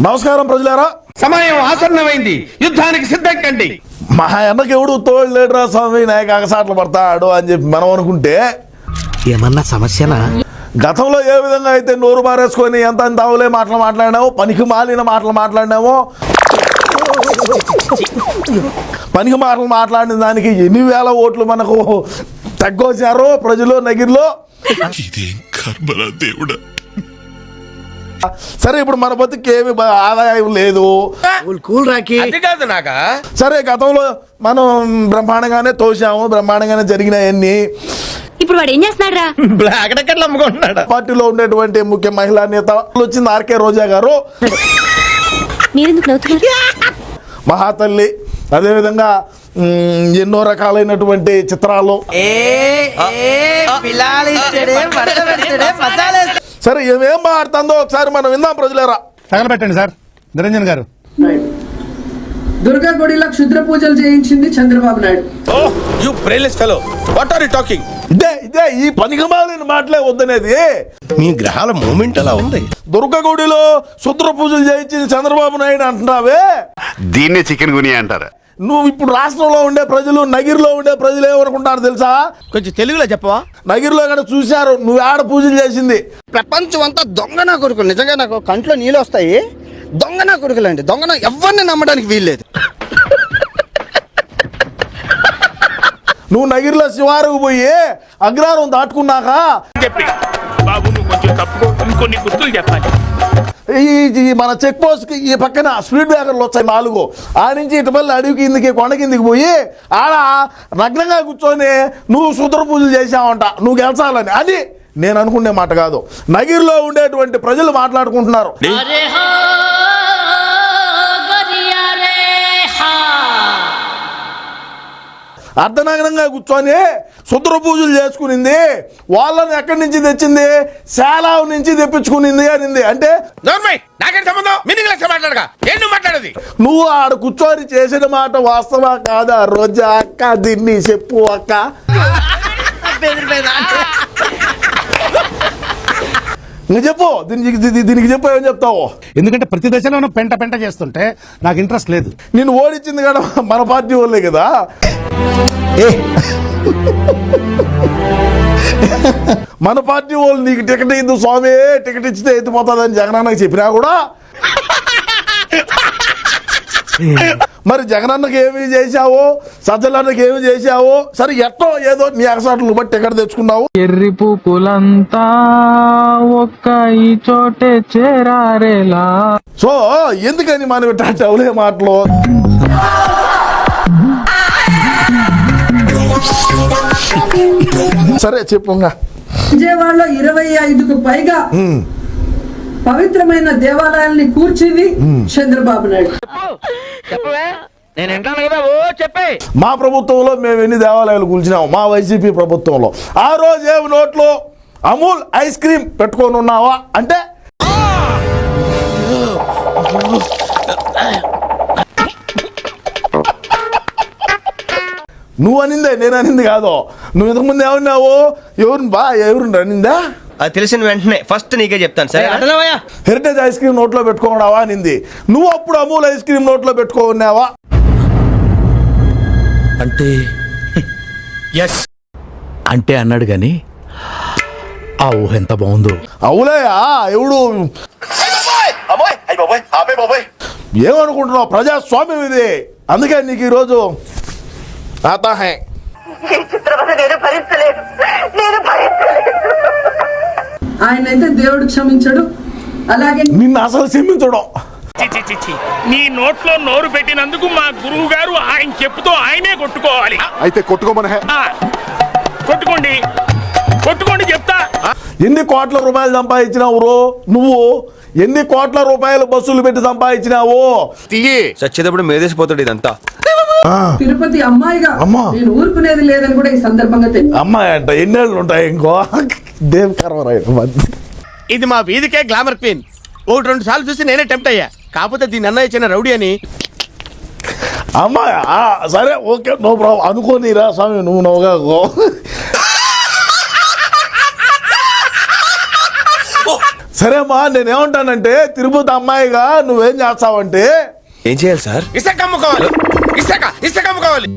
నమస్కారం ప్రజలారా, సమయం ఆసన్నమైంది, యుద్ధానికి సిద్ధం కండి. మా అన్నకి ఎవడు తోడు లేడురా స్వామి, నాయకు అగసాట్లు పడతాడు అని చెప్పి మనం అనుకుంటే ఏమన్నా సమస్యనా? గతంలో ఏ విధంగా అయితే నోరు బారేసుకొని ఎంత తావులే మాటలు మాట్లాడినామో, పనికి మాలిన మాటలు మాట్లాడినామో, పనికి మాటలు మాట్లాడిన దానికి ఎన్ని వేల ఓట్లు మనకు తగ్గొచ్చారో ప్రజలు నగిరిలో. సరే, ఇప్పుడు మన బతుకు ఏమి ఆదాయం లేదు. అది కాదు నాగా. సరే, గతంలో మనం బ్రహ్మాండంగానే తోసాము, బ్రహ్మాండంగానే జరిగినాయన్ని. ఇప్పుడు వాడు ఏం చేస్తున్నాడు రా? అక్కడెక్కడ అమ్ముకుంటున్నాడు. పార్టీలో ఉండేటువంటి ముఖ్య మహిళా నేత వచ్చింది ఆర్కే రోజా గారు, మీరెందుకు నవ్వుతున్నారు? మహాతల్లి. అదేవిధంగా ఎన్నో రకాలైనటువంటి చిత్రాలు. సరే, ఏమేం మాట్లాడుతుందో ఒకసారి మనం విందాం ప్రజలేరా. తగలబెట్టండి సార్ నిరంజన్ గారు. దుర్గా గుడిలో క్షుద్ర పూజలు చేయించింది Chandrababu Naidu. You brainless fellow, what are you talking? ఇదే ఈ పనికిమాలిన మాటలే వద్దనేది. మీ గ్రహాల మూమెంట్ అలా ఉంది. దుర్గగుడిలో శుద్ర పూజలు చేయించింది చంద్రబాబు నాయుడు అంటున్నావే, దీన్నే చికెన్ గునియా అంటారు. నువ్వు ఇప్పుడు రాష్ట్రంలో ఉండే ప్రజలు, నగిరిలో ఉండే ప్రజలు ఏమనుకుంటారు తెలుసా? కొంచెం తెలుగులో చెప్పవా? నగిరిలో కూడా చూశారు నువ్వు ఆడ పూజలు చేసింది. ప్రపంచం అంతా దొంగ నా కొడుకులు. నిజంగా నాకు కంట్లో నీళ్ళు వస్తాయి. దొంగ నా కొడుకులు అండి. దొంగ ఎవరిని నమ్మడానికి వీల్లేదు. నువ్వు నగిరిలో శివారుకు పోయి అగ్రహారం దాటుకున్నాక చెప్పి బాబు నువ్వు కొంచెం తప్పుకో, ఇంకొన్ని గుర్తులు చెప్పాలి. ఈ మన చెక్ పోస్ట్ కి ఈ పక్కన స్పీడ్ బ్రేకర్లు వచ్చాయి 4. ఆ నుంచి ఇటుపల్లి అడవి కిందకి కొండ కిందకి పోయి ఆడ నగ్నంగా కూర్చొని నువ్వు శుద్ర పూజలు చేసావంట, నువ్వు గెలిచాలని. అది నేను అనుకునే మాట కాదు, నగిరిలో ఉండేటువంటి ప్రజలు మాట్లాడుకుంటున్నారు. అర్ధనగ్నంగా కూర్చొని శుద్ర పూజలు చేసుకునింది, వాళ్ళని ఎక్కడి నుంచి తెచ్చింది? శాలావు నుంచి తెప్పించుకునింది అనింది. అంటే నాకేం సంబంధం? మీనింగ్ మాట్లాడగా ఏం నువ్వు మాట్లాడేది? నువ్వు ఆడ కూర్చొని చేసిన మాట వాస్తవా కాదా రోజా అక్క? దీన్ని చెప్పు అక్క. నువ్వు చెప్పు, దీనికి చెప్పు, ఏం చెప్తావు? ఎందుకంటే ప్రతి దశలోనూ పెంట పెంట చేస్తుంటే నాకు ఇంట్రెస్ట్ లేదు. నిన్ను ఓడించింది కదా మన పార్టీ వాళ్ళే కదా. మన పార్టీ వాళ్ళు నీకు టికెట్ ఇద్దు స్వామి, టికెట్ ఇచ్చితే ఎత్తిపోతుందని జగనన్నకి చెప్పినా కూడా మరి జగనన్నకి ఏమి చేశావు, సజ్జలన్నకి ఏమి చేశావు? సరే, ఎట్టో ఏదో నీ అగసాట్లు బట్టి టికెట్ తెచ్చుకున్నావు. ఎర్రి పూలంతా ఒక్క ఈ చోటే చేరారేలా. సో ఎందుకని మనం ఇట్లాంటి అవలే మాటలు? సరే చెప్పుగా. విజయవాడలో 25కు పైగా పవిత్రమైన దేవాలయాల్ని కూర్చింది చంద్రబాబు నాయుడు. మా ప్రభుత్వంలో మేము ఎన్ని దేవాలయాలు కూల్చినాము? మా వైసీపీ ప్రభుత్వంలో ఆ రోజు ఏమి నోట్లో అమూల్ ఐస్ క్రీమ్ పెట్టుకొని ఉన్నావా అంటే నువ్వు అనిందే, నేను అనింది కాదు. నువ్వు ఇంతకుముందు ఏమన్నావు? ఎవరు అనిందా? అది తెలిసిన వెంటనే ఫస్ట్ నీకే చెప్తాను సార్. హెరిటేజ్ ఐస్ క్రీమ్ నోట్లో పెట్టుకోవడావా అనింది. నువ్వు అప్పుడు అమూల్ ఐస్ క్రీమ్ నోట్లో పెట్టుకున్నావా అంటే అంటే అన్నాడు గాని ఆ ఊహ ఎంత బాగుందో. అవులేయా ఎవడు ఏమనుకుంటున్నావు? ప్రజాస్వామ్యం ఇది. అందుకే నీకు ఈరోజు ఆయన అయితే దేవుడు క్షమించడు, అలాగే నిన్ను అసలు క్షమించడం. నీ నోట్లో నోరు పెట్టినందుకు మా గురువు గారు ఆయన చెప్పుతో ఆయనే కొట్టుకోవాలి. అయితే కొట్టుకోమనే. కొట్టుకోండి కొట్టుకోండి చెప్తా. ఎన్ని కోట్ల రూపాయలు సంపాదించినావు నువ్వు? ఎన్ని కోట్ల రూపాయలు బస్సులు పెట్టి సంపాదించినావు? చచ్చేటప్పుడు మేదేసిపోతాడు ఇదంతా. తిరుపతి అమ్మాయిగా నేను ఊరుకునేది లేదని కూడా ఈ సందర్భంగా తెలియదు. అమ్మాయి అంట ఎన్నేళ్ళు ఉంటాయి ఇంకో ఇది మా వీధికే గ్లామర్ క్వీన్. 1-2 సార్లు చూసి నేనే టెంప్ట్ అయ్యా. కాకపోతే దీని అన్నయ్య చిన్న రౌడీ అని. అమ్మాయి సరే ఓకే, నో ప్రాబ్లం. అనుకోనిరా స్వామి, నువ్వు నవ్వుగా. సరేమ్మా నేనేమంటానంటే తిరుపతి అమ్మాయిగా నువ్వేం చేస్తావంటే ఏం చేయాలి సార్? ఇసుక అమ్ముకోవాలి. ఇసుక అమ్ముకోవాలి.